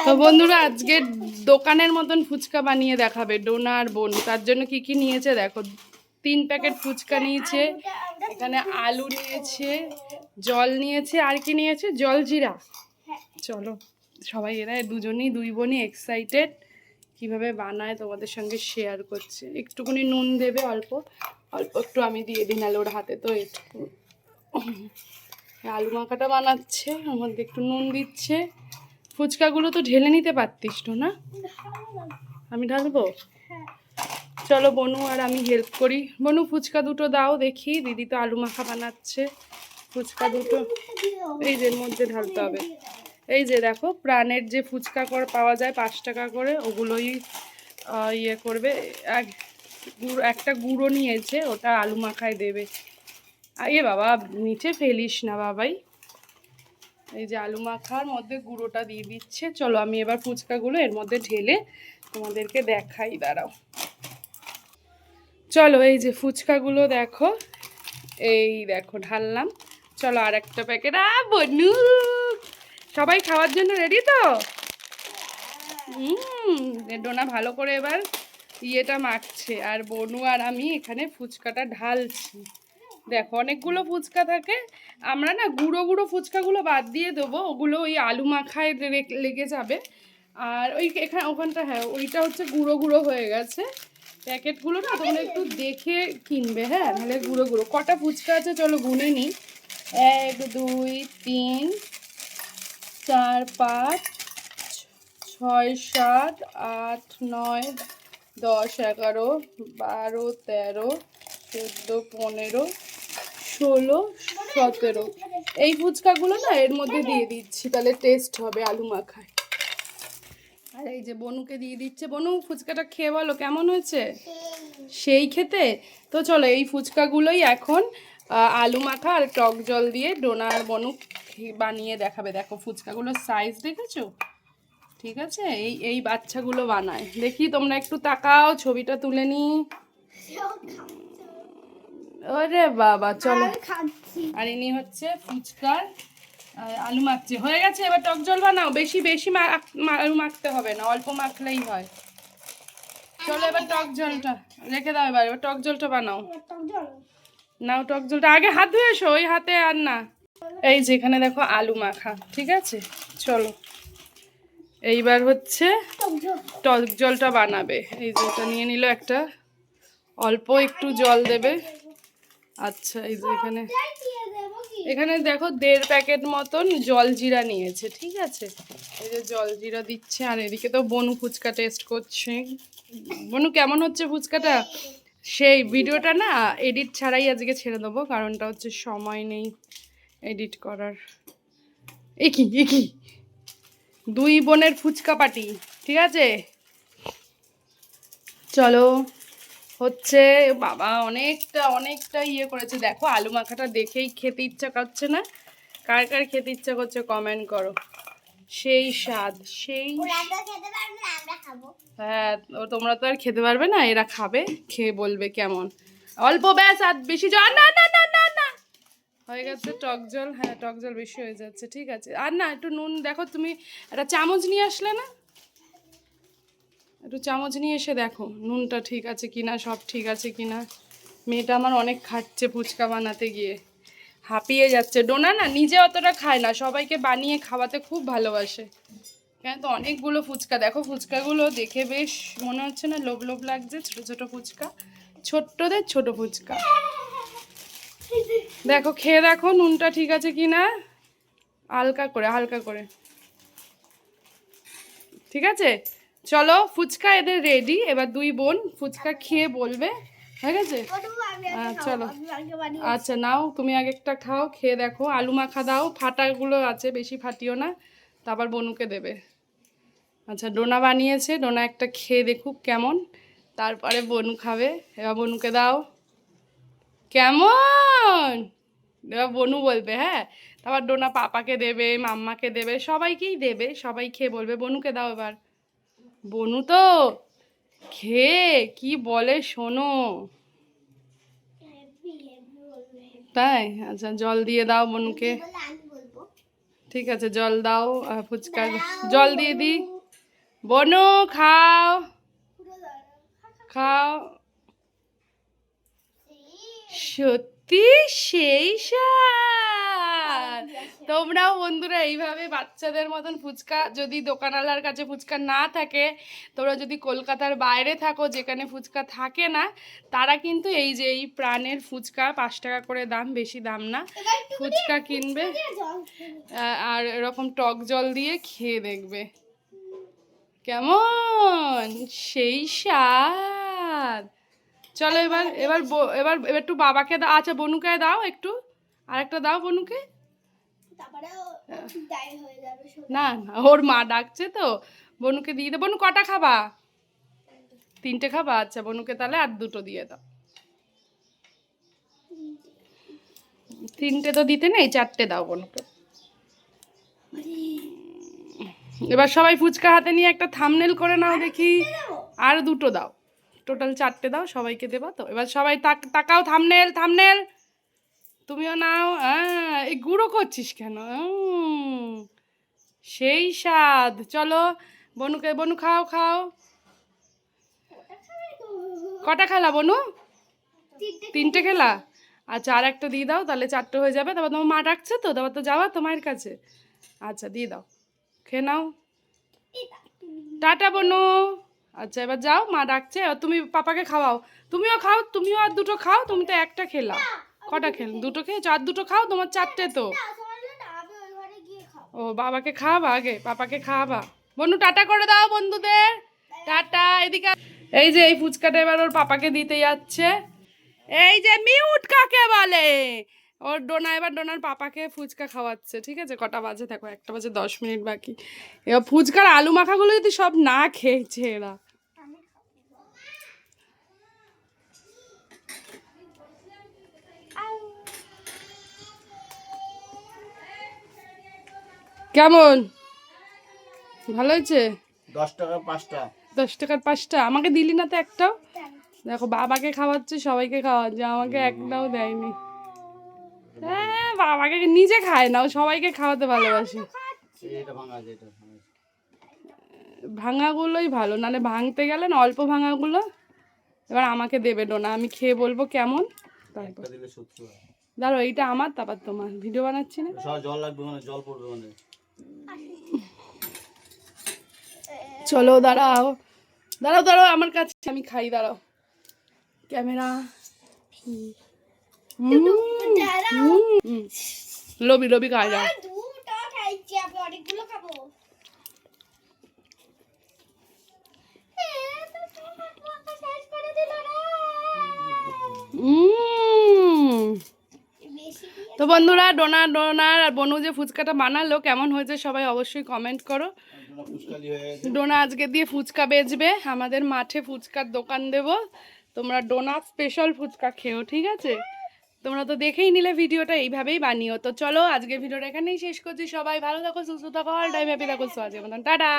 তো বন্ধুরা আজকে দোকানের মতন ফুচকা বানিয়ে দেখাবে ডোনা আর বোন। তার জন্য কি কি নিয়েছে দেখো। 3 প্যাকেট ফুচকা নিয়েছে, এখানে আলু নিয়েছে, জল নিয়েছে, আর কি নিয়েছে জলজিরা। চলো সবাই এরা দুজনেই দুই বোনই এক্সাইটেড কিভাবে বানায় তোমাদের সঙ্গে শেয়ার করছে। একটুখানি নুন দেবে, অল্প অল্প একটু আমি দিয়ে দিই, নাহলে ওর হাতে তো একটু আলু মাখাটা বানাচ্ছে, ওর মধ্যে একটু নুন দিচ্ছে। ফুচকাগুলো তো ঢেলে নিতে পারতিস তো না? আমি ঢালবো? চলো বনু আর আমি হেল্প করি। বনু ফুচকা দুটো দাও দেখি, দিদি তো আলু মাখা বানাচ্ছে। ফুচকা দুটো এই যে মধ্যে ঢালতে হবে। এই যে দেখো প্রাণের যে ফুচকা করে পাওয়া যায় 5 টাকা করে, ওগুলোই ইয়ে করবে। একটা গুঁড়ো নিয়েছে, ওটা আলু মাখায় দেবে। এ বাবা নিচে ফেলিস না বাবাই। এই যে আলু মাখার মধ্যে গুঁড়োটা দিয়ে দিচ্ছে। চলো আমি এবার ফুচকাগুলো এর মধ্যে ঢেলে তোমাদেরকে দেখাই, দাঁড়াও। চলো এই যে ফুচকাগুলো দেখো, এই দেখো ঢাললাম। চলো আর একটা প্যাকেট। বনু সবাই খাওয়ার জন্য রেডি তো? ডোনা ভালো করে এবার ইয়েটা মাখছে, আর বনু আর আমি এখানে ফুচকাটা ঢালছি। দেখো অনেকগুলো ফুচকা থাকে, আমরা না গুঁড়ো গুঁড়ো ফুচকাগুলো বাদ দিয়ে দেবো, ওগুলো ওই আলু মাখায় লেগে যাবে। আর ওই এখানে ওখানটা হ্যাঁ ওইটা হচ্ছে গুঁড়ো গুঁড়ো হয়ে গেছে। প্যাকেটগুলো না তোমরা একটু দেখে কিনবে, হ্যাঁ নাহলে গুঁড়ো গুঁড়ো। কটা ফুচকা আছে চলো গুনে নিই। 1 2 3 4 5 6 7 8 9 10 11 12 13 14 15 16 17 এই ফুচকাগুলো না এর মধ্যে দিয়ে দিচ্ছি, তাহলে টেস্ট হবে আলু মাখায়। আর এই যে বনুকে দিয়ে দিচ্ছে। বনু ফুচকাটা খেয়ে বলো কেমন হয়েছে? সেই খেতে। তো চলো এই ফুচকাগুলোই এখন আলু মাখা আর টক জল দিয়ে ডোনা আর বনু বানিয়ে দেখাবে। দেখো ফুচকাগুলোর সাইজ দেখেছো? ঠিক আছে, এই এই বাচ্চাগুলো বানায়। দেখি তোমরা একটু তাকাও, ছবিটা তুলে নি। ওরে বাবা চলো। আর ইনি হচ্ছে ফুচকার আলু মাখছে। হয়ে গেছে, এবার টক জল বানাও। বেশি বেশি আলু মাখতে হবে না, অল্প মাখলেই হয়। চলো এবার টক জলটা রেখে দাও, এবার টক জলটা বানাও। নাও টক জলটা, আগে হাত ধুয়ে এসো, ওই হাতে আর না। এই যে এখানে দেখো আলু মাখা, ঠিক আছে। চলো এইবার হচ্ছে টক জলটা বানাবে। এই যে এটা নিয়ে নিল একটা, অল্প একটু জল দেবে। আচ্ছা এই যে এখানে এখানে দেখো 1.5 প্যাকেট মতন জলজিরা নিয়েছে, ঠিক আছে। এই যে জলজিরা দিচ্ছে। আর এদিকে তো বনু ফুচকা টেস্ট করছে। বনু কেমন হচ্ছে ফুচকাটা? সেই ভিডিওটা না এডিট ছাড়াই আজকে ছেড়ে দেবো, কারণটা হচ্ছে সময় নেই এডিট করার। একই একই দুই বোনের ফুচকা পার্টি, ঠিক আছে। চলো হচ্ছে বাবা অনেকটা অনেকটা ইয়ে করেছে। দেখো আলু মাখাটা দেখেই খেতে ইচ্ছা করছে না? কার কার খেতে ইচ্ছা করছে কমেন্ট করো। সেই স্বাদ, সেই হ্যাঁ তোমরা তো আর খেতে পারবে না, এরা খাবে, খেয়ে বলবে কেমন। অল্প ব্যাস, আর বেশি জল না না না না না হয়ে গেছে। টক জল, হ্যাঁ টক জল বেশি হয়ে যাচ্ছে, ঠিক আছে। আর না একটু নুন দেখো, তুমি একটা চামচ নিয়ে আসলে না? একটু চামচ নিয়ে এসে দেখো নুনটা ঠিক আছে কিনা, সব ঠিক আছে কিনা। মেয়েটা আমার অনেক খাচ্ছে ফুচকা বানাতে গিয়ে, হাঁপিয়ে যাচ্ছে। ডোনা না নিজে অতটা খায় না, সবাইকে বানিয়ে খাওয়াতে খুব ভালোবাসে। কেন তো অনেকগুলো ফুচকা, দেখো ফুচকাগুলো দেখে বেশ মনে হচ্ছে না লোভ লোভ লাগছে। ছোট ছোট ফুচকা, ছোট্টদের ছোট ফুচকা। দেখো খেয়ে দেখো নুনটা ঠিক আছে কিনা, হালকা করে হালকা করে, ঠিক আছে। চলো ফুচকা এদের রেডি, এবার দুই বোন ফুচকা খেয়ে বলবে হয়ে গেছে। চলো আচ্ছা নাও তুমি আগে একটা খাও, খেয়ে দেখো। আলু মাখা দাও, ফাটাগুলো আছে বেশি ফাটিও না, তারপর বনুকে দেবে। আচ্ছা ডোনা বানিয়েছে, ডোনা একটা খেয়ে দেখুক কেমন, তারপরে বনু খাবে। এবার বনুকে দাও। কেমন? এবার বনু বলবে, হ্যাঁ। তারপর ডোনা পাপাকে দেবে, মাম্মাকে দেবে, সবাইকেই দেবে। সবাই খেয়ে বলবে। বনুকে দাও এবার। বনু তো খেয়ে কি বলে শোনো। তাই আচ্ছা জল দিয়ে দাও বনুকে। ঠিক আছে, জল দাও। ফুচকা জল দিয়ে দি। বনু খাও খাও। সত্যি সেই স্বাদ। তোমরাও বন্ধুরা এইভাবে বাচ্চাদের মতন ফুচকা, যদি দোকানওয়ালার কাছে ফুচকা না থাকে, তোমরা যদি কলকাতার বাইরে থাকো যেখানে ফুচকা থাকে না, তারা কিন্তু এই যে এই প্রাণের ফুচকা 5 টাকা করে দাম, বেশি দাম না, ফুচকা কিনবে আর এরকম টক জল দিয়ে খেয়ে দেখবে কেমন সেই স্বাদ। চলো এবার এবার এবার এবার একটু বাবাকে দাও। আচ্ছা বনুকে দাও একটু, আরেকটা দাও বনুকে। না না, ওর মা ডাকছে তো, বনুকে দিয়ে দাও। বনু কটা খাবা? 3টে খাবা? আচ্ছা বনুকে তাহলে আর 2টো দিয়ে দাও। 3টে তো দিতে নেই, 4টে দাও বনুকে। এবার সবাই ফুচকা হাতে নিয়ে একটা থাম্বনেল করে নাও দেখি। আর 2টো দাও, টোটাল 4টে দাও, সবাইকে দেবা তো। এবার সবাই তাকাও, থাম্বনেল থাম্বনেল। তুমিও নাও। এই গুঁড়ো করছিস কেন? সেই স্বাদ। চলো বনুকে, বনু খাও খাও। কটা খেলা বনু? 3টে খেলা? আচ্ছা আর একটা দিয়ে দাও, তাহলে 4টে হয়ে যাবে। তারপর তোমার মা ডাকছে তো, তারপর তো যাওয়া তো মায়ের কাছে। আচ্ছা দিয়ে দাও, খেয়ে নাও। টাটা বনু। আচ্ছা এবার যাও, মা ডাকছে। তুমি পাপাকে খাওয়াও। তুমিও খাও, তুমিও আর 2টো খাও। তুমি তো একটা খেলা। কটা খেল? 2টো খেয়েছো, আর 2টো খাও, তোমার 4টে তো। ও বাবাকে খাওয়াবা আগে, পাপাকে খাওয়াবা। বনু টাটা করে দাও বন্ধুদের। টাটা। এদিকে এই যে এই ফুচকাটা এবার ওর পাপাকে দিতে যাচ্ছে। এই যে মিউট কাকে বলে, ওর ডোনা এবার ডোনার পাপাকে ফুচকা খাওয়াচ্ছে। ঠিক আছে, কটা বাজে দেখো, 1টা বাজে 10 মিনিট বাকি। এবার ফুচকার আলু মাখাগুলো যদি সব না খেয়েছে এরা। কেমন? ভালো হয়েছে? 10 টাকা 5টা। 10 টাকার 5টা? আমাকে দিলি না তো একটাও। দেখো বাবাকে খাওয়াচ্ছে, সবাইকে খাওয়াচ্ছে, আমাকে একটাও দেয়নি। হ্যাঁ বাবাকে নিজে খায় না, ও সবাইকে খাওয়াতে ভালোবাসে। ভাঙাগুলোই ভালো, নাহলে ভাঙতে গেলে না অল্প ভাঙাগুলো। এবার আমাকে দেবে ডোনা, আমি খেয়ে বলবো কেমন। তারপর দাঁড়ো, এইটা আমার, তারপর তোমার। ভিডিও বানাচ্ছি না। জল লাগবে মানে, জল পড়বে মানে। চলো দাঁড়াও দাঁড়াও দাঁড়াও, আমার কাছে আমি খাই, দাঁড়াও। ক্যামেরা। লবি লবি খাই যাও। তো বন্ধুরা, ডোনার আর বনু যে ফুচকাটা বানালো, কেমন হয়েছে সবাই অবশ্যই কমেন্ট করো। ডোনা আজকে দিয়ে ফুচকা বেচবে, আমাদের মাঠে ফুচকার দোকান দেব। তোমরা ডোনা স্পেশাল ফুচকা খেও, ঠিক আছে? তোমরা তো দেখেই নিলে ভিডিওটা, এইভাবেই বানিও। তো চলো আজকে ভিডিওটা এখানেই শেষ করছি। সবাই ভালো থাকো, সুস্থ থাকো, অল টাইম হ্যাপি থাকো। টাটা।